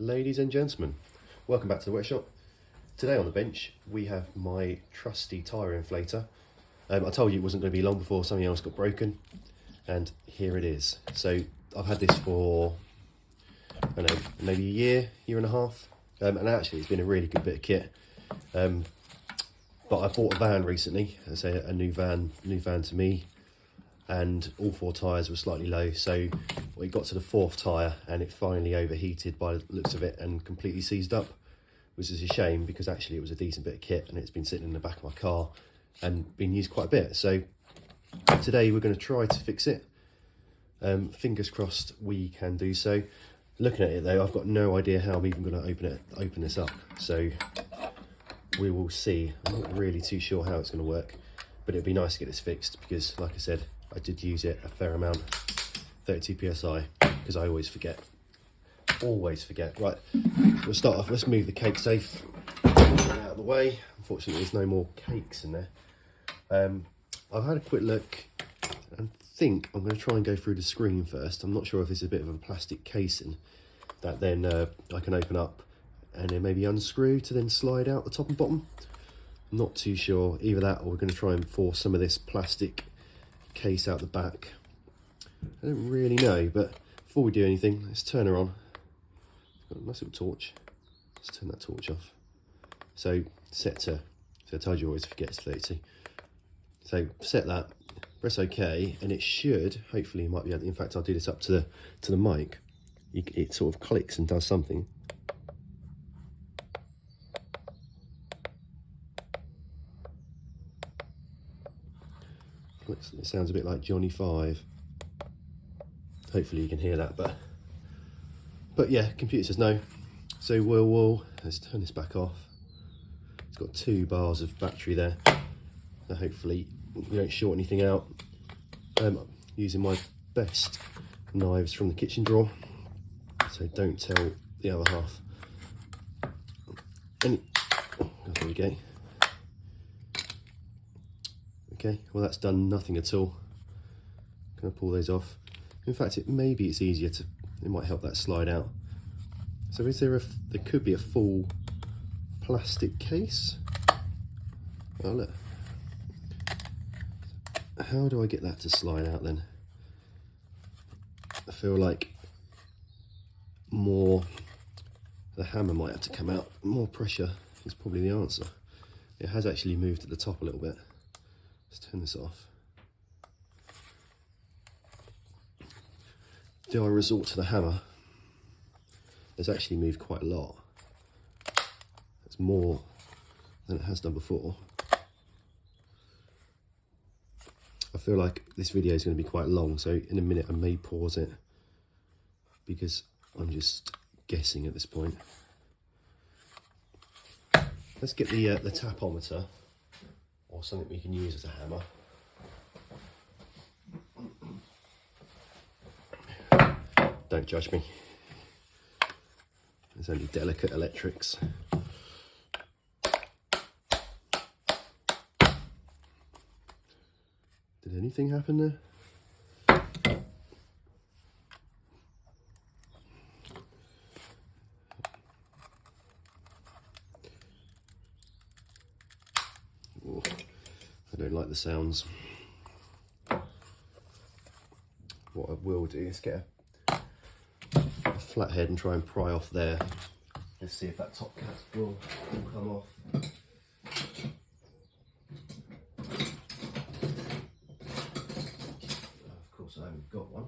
Ladies and gentlemen, welcome back to the workshop. Today on the bench we have my trusty tyre inflator. I told you it wasn't going to be long before something else got broken, and here it is. So I've had this for, I don't know, maybe a year and a half, and actually it's been a really good bit of kit. But I bought a van recently, I say a new van to me, and all four tyres were slightly low, so we got to the fourth tyre and it finally overheated by the looks of it and completely seized up, which is a shame because actually it was a decent bit of kit and it's been sitting in the back of my car and been used quite a bit. So today we're going to try to fix it. Fingers crossed we can do so. Looking at it though, I've got no idea how I'm even going to open this up, so we will see. I'm not really too sure how it's going to work, but it'd be nice to get this fixed because, like I said, I did use it a fair amount, 32 psi, because I always forget. Right, we'll start off. Let's move the cake safe out of the way. Unfortunately, there's no more cakes in there. I've had a quick look and think I'm going to try and go through the screen first. I'm not sure if it's a bit of a plastic casing that then I can open up and then maybe unscrew to then slide out the top and bottom. I'm not too sure. Either that or we're going to try and force some of this plastic case out the back. I don't really know, but before we do anything, let's turn her on. Got a nice little torch. Let's turn that torch off. So set to, so I told you I always forget it's 32. So set that, press OK, and it should, hopefully, it might be. In fact, I'll do this up to the mic. It sort of clicks and does something. It sounds a bit like Johnny 5. Hopefully you can hear that, but yeah, computer says no. So we'll let's turn this back off. It's got 2 bars of battery there, so hopefully we don't short anything out. Using my best knives from the kitchen drawer, so don't tell the other half. There we go. Okay, well that's done nothing at all. Gonna pull those off. In fact, maybe it's easier to, it might help that slide out. So is there there could be a full plastic case. Oh look. How do I get that to slide out then? I feel like the hammer might have to come out. More pressure is probably the answer. It has actually moved at the top a little bit. Let's turn this off. Do I resort to the hammer? It's actually moved quite a lot. It's more than it has done before. I feel like this video is going to be quite long, so in a minute I may pause it because I'm just guessing at this point. Let's get the tapometer, or something we can use as a hammer. Don't judge me. It's only delicate electrics. Did anything happen there? Oh, I don't like the sounds. What I will do is get a flathead and try and pry off there. Let's see if that top cap will come off. Of course I haven't got one.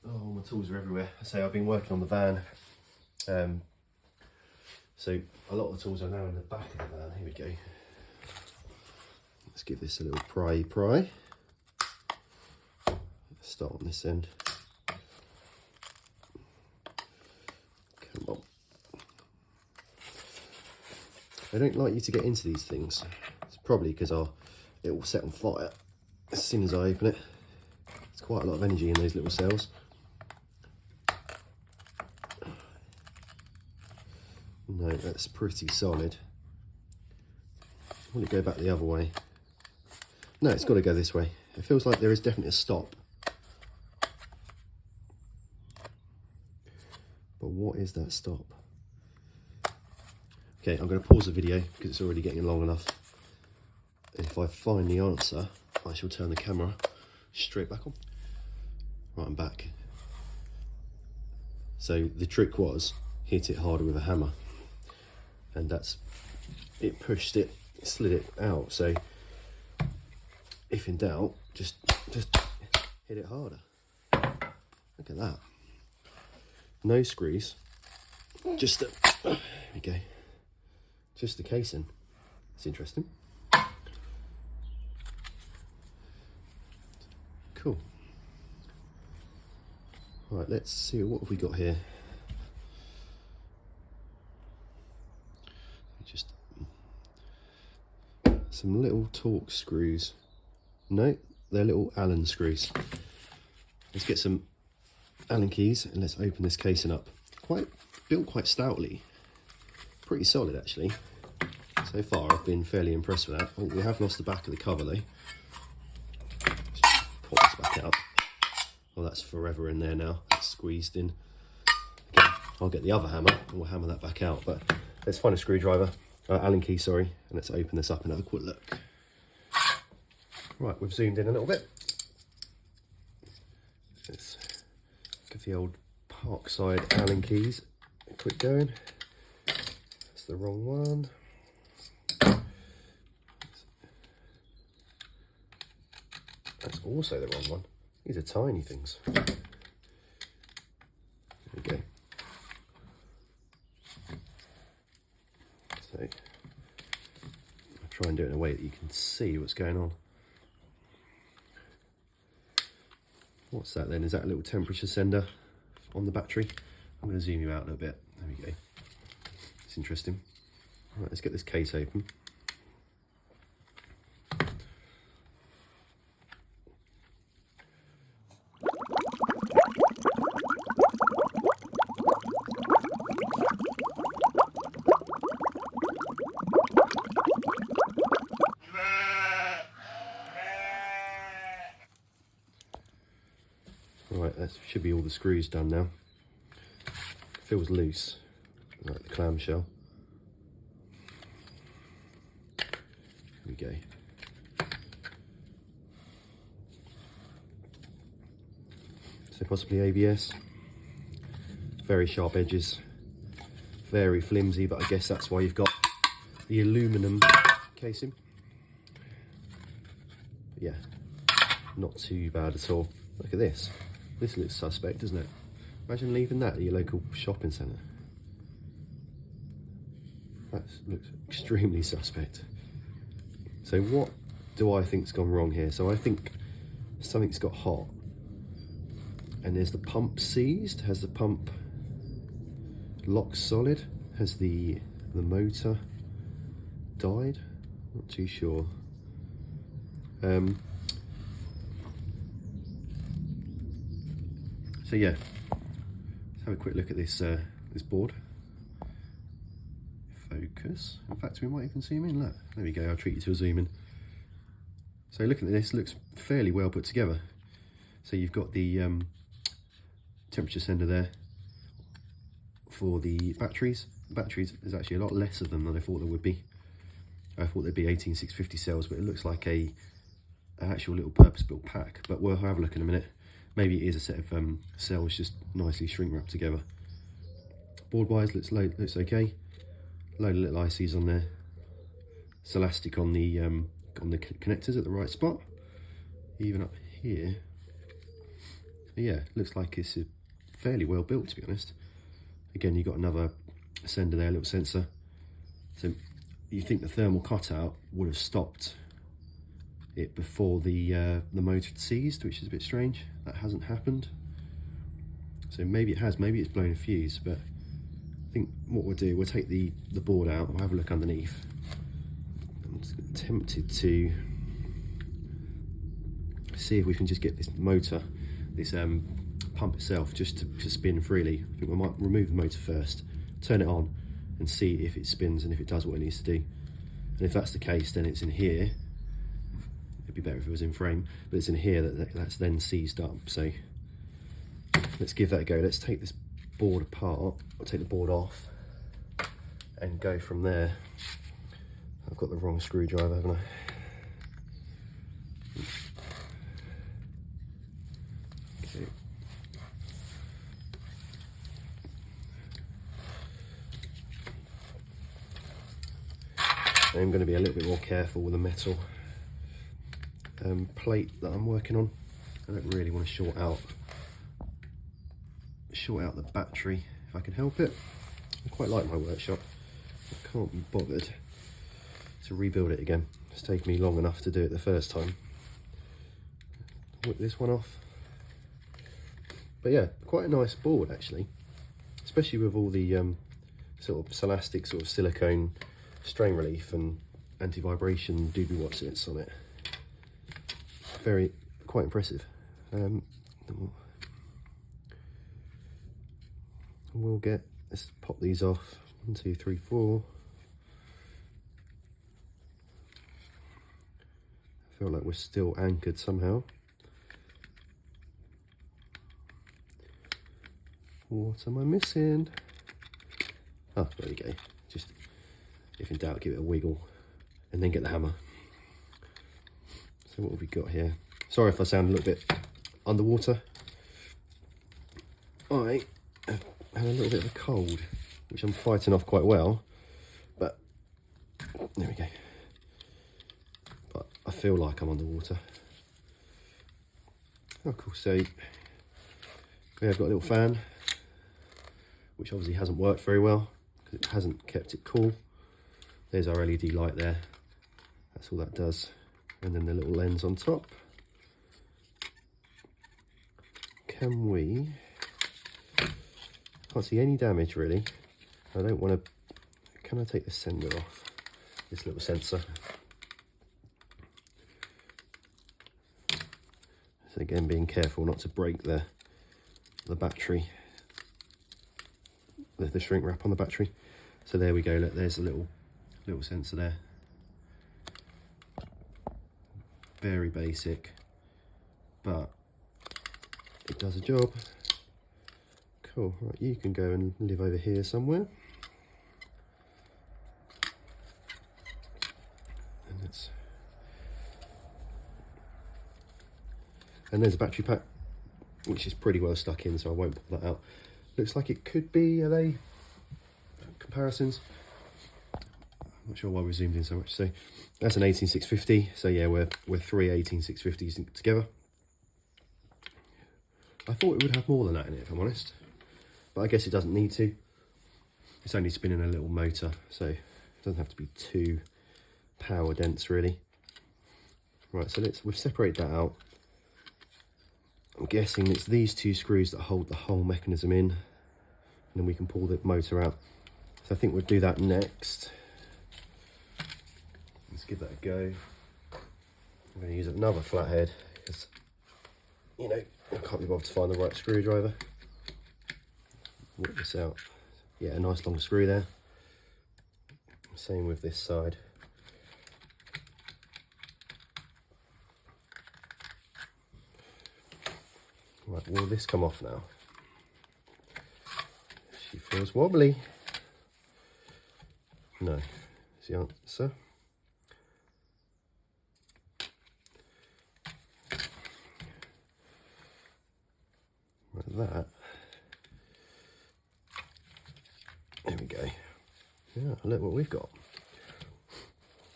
Oh, my tools are everywhere. I say I've been working on the van. So a lot of the tools are now in the back of the van. Here we go. Let's give this a little pry. Let's start on this end. Come on. I don't like you to get into these things. It's probably because it will set on fire as soon as I open it. There's quite a lot of energy in those little cells. No, that's pretty solid. Will it go back the other way? No, it's got to go this way. It feels like there is definitely a stop. But what is that stop? Okay, I'm going to pause the video because it's already getting long enough. And if I find the answer, I shall turn the camera straight back on. Right, I'm back. So the trick was hit it harder with a hammer, and it pushed it, slid it out. So if in doubt, just hit it harder. Look at that. No screws, just there we go. Just the casing. It's interesting. Cool. Right, let's see what have we got here. Just some little Torx screws. No, they're little Allen screws. Let's get some Allen keys and let's open this casing up. Built quite stoutly. Pretty solid actually. So far I've been fairly impressed with that. Oh, we have lost the back of the cover though. Just pop this back out. Oh, that's forever in there now. It's squeezed in. Okay, I'll get the other hammer and we'll hammer that back out. But let's find a screwdriver, Allen key, sorry, and let's open this up and have a quick look. Right, we've zoomed in a little bit. Let's give the old Parkside Allen keys a quick going. That's the wrong one. That's also the wrong one. These are tiny things. There we go. So I'll try and do it in a way that you can see what's going on. What's that then? Is that a little temperature sender on the battery? I'm going to zoom you out a little bit. There we go. It's interesting. Right, let's get this case open. Right, that should be all the screws done now. Feels loose, like the clamshell. There we go. So possibly ABS. Very sharp edges, very flimsy, but I guess that's why you've got the aluminum casing. But yeah, not too bad at all. Look at this. This looks suspect, doesn't it? Imagine leaving that at your local shopping centre. That looks extremely suspect. So what do I think's gone wrong here? So I think something's got hot. And is the pump seized? Has the pump locked solid? Has the motor died? Not too sure. So yeah, let's have a quick look at this this board. Focus. In fact, we might even zoom in. Look, there we go. I'll treat you to a zoom in. So looking at this, looks fairly well put together. So you've got the temperature sender there for the batteries. The batteries is actually a lot less of them than I thought there would be. I thought there'd be 18650 cells, but it looks like an actual little purpose-built pack. But we'll have a look in a minute. Maybe it is a set of cells just nicely shrink wrapped together. Board wise looks okay. Load of little ICs on there. It's elastic on the connectors at the right spot. Even up here. Yeah, looks like it's fairly well built, to be honest. Again, you've got another sender there, a little sensor. So you think the thermal cutout would have stopped it before the motor had seized, which is a bit strange. That hasn't happened. So maybe it has, maybe it's blown a fuse, but I think what we'll do, we'll take the board out, we'll have a look underneath. I'm just tempted to see if we can just get this motor, this pump itself, just to spin freely. I think we might remove the motor first, turn it on and see if it spins and if it does what it needs to do. And if that's the case, then it's in here. It'd be better if it was in frame, but it's in here that's then seized up. So let's give that a go. Let's take this board apart, I'll take the board off and go from there. I've got the wrong screwdriver, haven't I? Okay. I'm going to be a little bit more careful with the metal plate that I'm working on. I don't really want to short out the battery if I can help it. I quite like my workshop. I can't be bothered to rebuild it again. It's taken me long enough to do it the first time. Whip this one off. But yeah, quite a nice board actually, especially with all the sort of Celastic sort of silicone strain relief and anti-vibration doobie watsits on it. Quite impressive. Let's pop these off. 1, 2, 3, 4. I feel like we're still anchored somehow. What am I missing? Oh, there you go. Just, if in doubt, give it a wiggle and then get the hammer. So what have we got here? Sorry if I sound a little bit underwater. I have had a little bit of a cold, which I'm fighting off quite well, but there we go. But I feel like I'm underwater. Oh, cool. So yeah, I've got a little fan, which obviously hasn't worked very well because it hasn't kept it cool. There's our LED light there. That's all that does. And then the little lens on top. Can we... Can't see any damage really. I don't want to... Can I take the sender off? This little sensor. So again, being careful not to break the battery. The shrink wrap on the battery. So there we go, look, there's a little sensor there. Very basic, but it does a job. Cool, right, you can go and live over here somewhere. And there's a battery pack, which is pretty well stuck in, so I won't pull that out. Looks like it could be, are they comparisons? I'm not sure why we zoomed in so much. So that's an 18650. So yeah, we're 3 18650s together. I thought it would have more than that in it, if I'm honest, but I guess it doesn't need to. It's only spinning a little motor, so it doesn't have to be too power dense really. Right, so we've separated that out. I'm guessing it's these two screws that hold the whole mechanism in, and then we can pull the motor out. So I think we'll do that next. Let's give that a go. I'm going to use another flathead because, you know, I can't be bothered to find the right screwdriver. Work this out. Yeah, a nice long screw there. Same with this side. Right, will this come off now? She feels wobbly. No, is the answer. Like that. There we go. Yeah, look what we've got.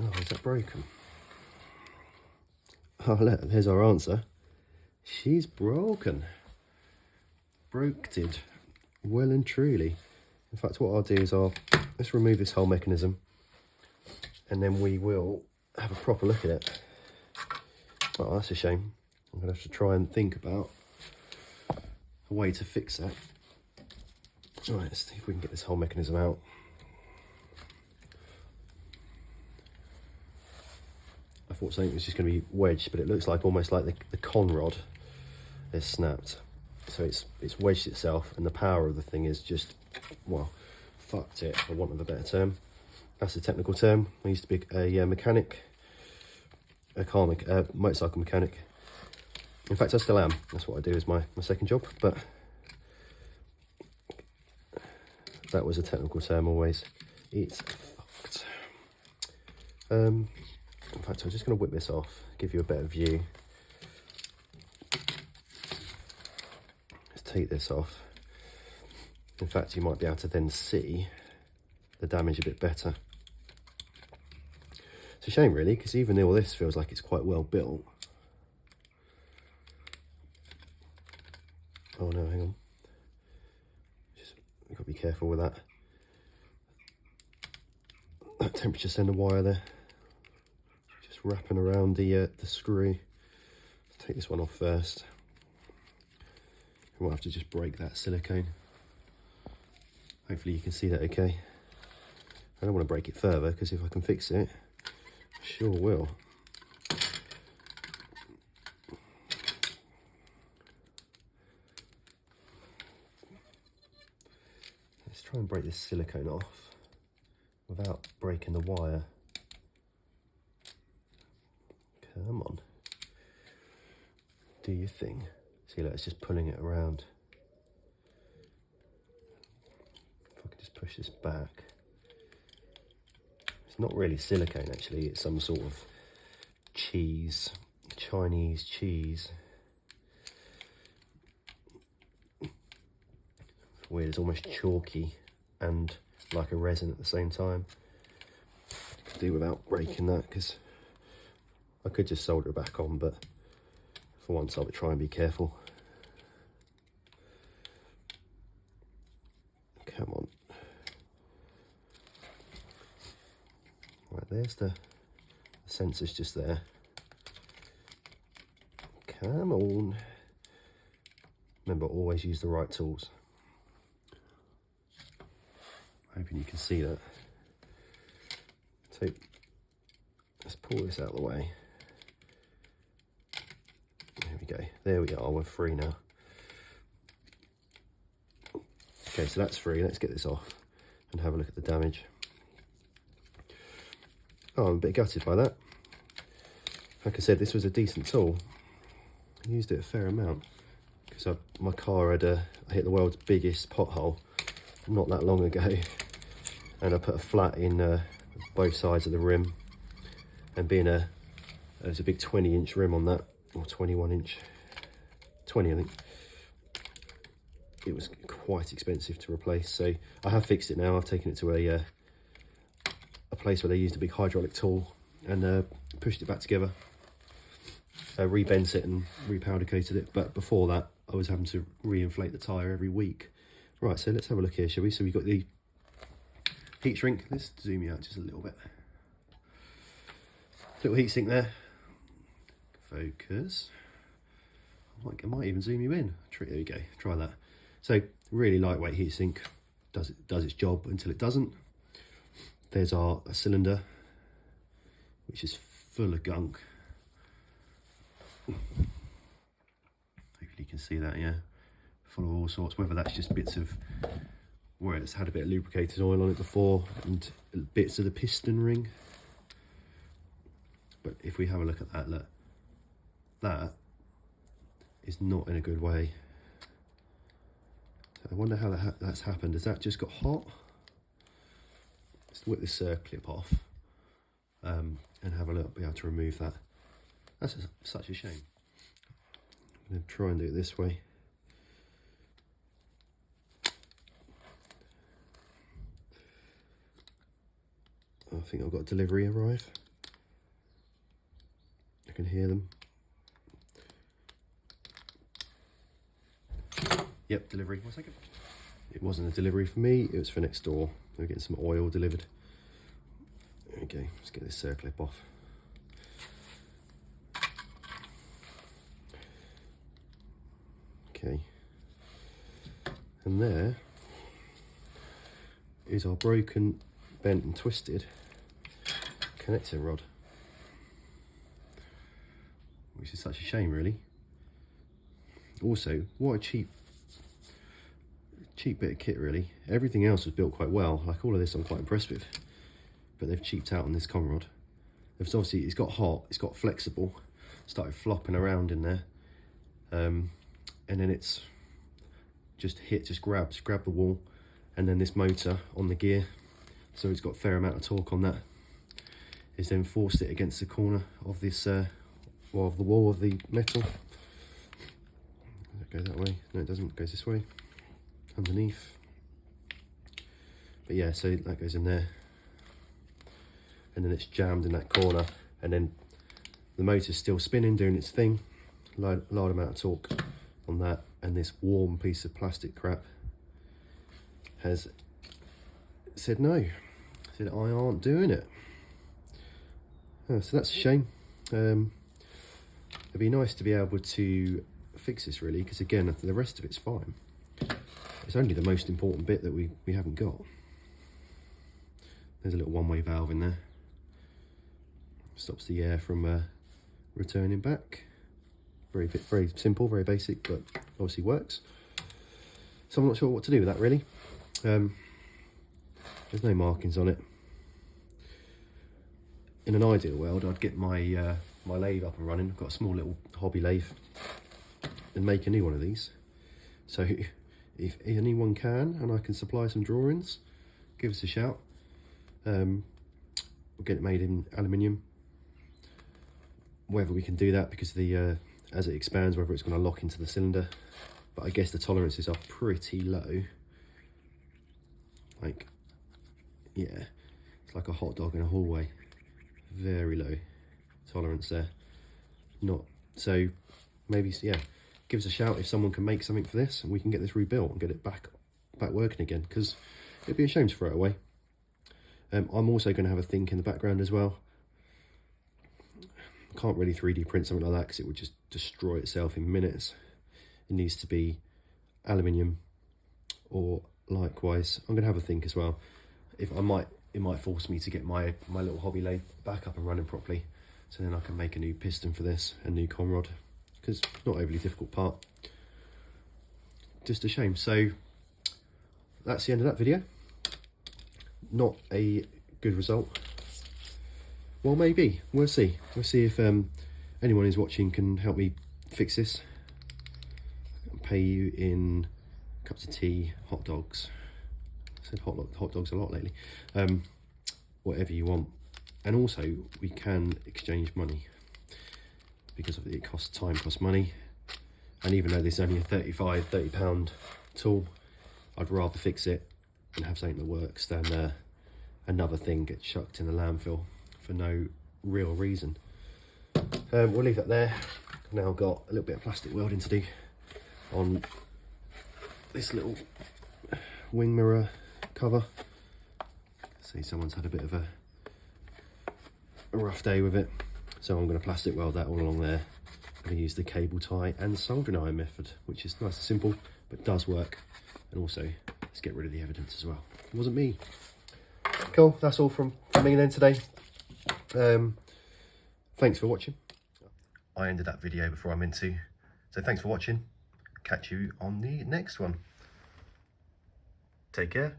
Oh, is that broken? Oh, look, there's our answer. She's broken. Broked. Well and truly. In fact, what I'll do is let's remove this whole mechanism and then we will have a proper look at it. Oh, that's a shame. I'm going to have to try and think about a way to fix that. All right, let's see if we can get this whole mechanism out. I thought something was just going to be wedged, but it looks like almost like the con rod is snapped. So it's wedged itself, and the power of the thing is just, well, fucked it, for want of a better term. That's a technical term. I used to be a mechanic, motorcycle mechanic. In fact, I still am. That's what I do as my second job. But that was a technical term always, it's fucked. In fact, I'm just going to whip this off, give you a better view. Let's take this off. In fact, you might be able to then see the damage a bit better. It's a shame really, because even though this feels like it's quite well built. Oh no, hang on. You've got to be careful with that. That temperature sender wire there. Just wrapping around the screw. Let's take this one off first. We might have to just break that silicone. Hopefully you can see that okay. I don't want to break it further, because if I can fix it, I sure will. Let's try and break this silicone off without breaking the wire. Come on. Do your thing. See, look, it's just pulling it around. If I can just push this back. It's not really silicone actually, it's some sort of cheese, Chinese cheese. It's weird, it's almost chalky and like a resin at the same time. Could do without breaking that, because I could just solder it back on, but for once I'll try and be careful. Come on. Right, there's the sensor's just there. Come on. Remember, always use the right tools. Hoping you can see that. So let's pull this out of the way. There we go. There we are. We're free now. Okay, so that's free. Let's get this off and have a look at the damage. Oh, I'm a bit gutted by that. Like I said, this was a decent tool. I used it a fair amount because my car had I hit the world's biggest pothole not that long ago, and I put a flat in both sides of the rim, and being there's a big 20-inch rim on that, or 21-inch, 20 I think. It was quite expensive to replace, so I have fixed it now. I've taken it to a place where they used a big hydraulic tool and pushed it back together, rebent it and repowder coated it. But before that, I was having to re-inflate the tyre every week. Right, so let's have a look here, shall we? So we've got the heat shrink. Let's zoom you out just a little bit. Little heat sink there. Focus. I might even zoom you in. There you go. Try that. So really lightweight heatsink, does its job until it doesn't. There's a cylinder, which is full of gunk. Hopefully you can see that, yeah. Full of all sorts, whether that's just bits of where it's had a bit of lubricated oil on it before, and bits of the piston ring. But if we have a look at that, look, that is not in a good way. I wonder how that's happened. Has that just got hot? Let's whip this clip off and have a look, be able to remove that. That's such a shame. I'm going to try and do it this way. I think I've got delivery arrive. I can hear them. Yep, delivery. 1 second. It wasn't a delivery for me, it was for next door. We're getting some oil delivered. There we go. Let's get this clip off. Okay. And there is our broken, bent and twisted connector rod. Which is such a shame really. Also, what a cheap bit of kit really. Everything else was built quite well. Like all of this I'm quite impressed with. But they've cheaped out on this con rod. Obviously it's got hot, it's got flexible, started flopping around in there. And then it's just grabbed the wall and then this motor on the gear, so it's got a fair amount of torque on that, is then forced it against the corner of this, well, of the wall of the metal. Does it go that way? No, it doesn't. It goes this way, underneath. But yeah, so that goes in there, and then it's jammed in that corner, and then the motor's still spinning, doing its thing. Large amount of torque on that, and this warm piece of plastic crap has said no. Said, I aren't doing it. So that's a shame. It'd be nice to be able to fix this, really, because again, the rest of it's fine. It's only the most important bit that we haven't got. There's a little one-way valve in there. Stops the air from returning back. Very simple, very basic, but obviously works. So I'm not sure what to do with that, really. There's no markings on it. In an ideal world, I'd get my my lathe up and running. I've got a small little hobby lathe, and make a new one of these. So if anyone can, and I can supply some drawings, give us a shout. We'll get it made in aluminium. Whether we can do that, because the as it expands, whether it's going to lock into the cylinder. But I guess the tolerances are pretty low. Like, yeah, it's like a hot dog in a hallway. Very low tolerance there. Not so. Maybe, yeah, give us a shout if someone can make something for this, and we can get this rebuilt and get it back working again. Because it'd be a shame to throw it away. I'm also going to have a think in the background as well. Can't really 3D print something like that because it would just destroy itself in minutes. It needs to be aluminium, or likewise. I'm gonna have a think as well. It might force me to get my little hobby lathe back up and running properly, so then I can make a new piston for this, a new conrod, because it's not overly difficult part. Just a shame. So that's the end of that video. Not a good result. Well, maybe. We'll see. We'll see if anyone who's watching can help me fix this. I'll pay you in cups of tea, hot dogs. I said hot dogs a lot lately. Whatever you want. And also, we can exchange money. Because of it costs time, costs money. And even though this is only a £30 tool, I'd rather fix it and have something that works than another thing get chucked in the landfill for no real reason. We'll leave that there. Now I've got a little bit of plastic welding to do on this little wing mirror cover. See, someone's had a bit of a rough day with it, so I'm going to plastic weld that all along there. I'm going to use the cable tie and soldering iron method, which is nice and simple but does work. And also, let's get rid of the evidence as well. It wasn't me. Cool, that's all from me then today. Thanks for watching. I ended that video before I meant to, so thanks for watching. Catch you on the next one. Take care.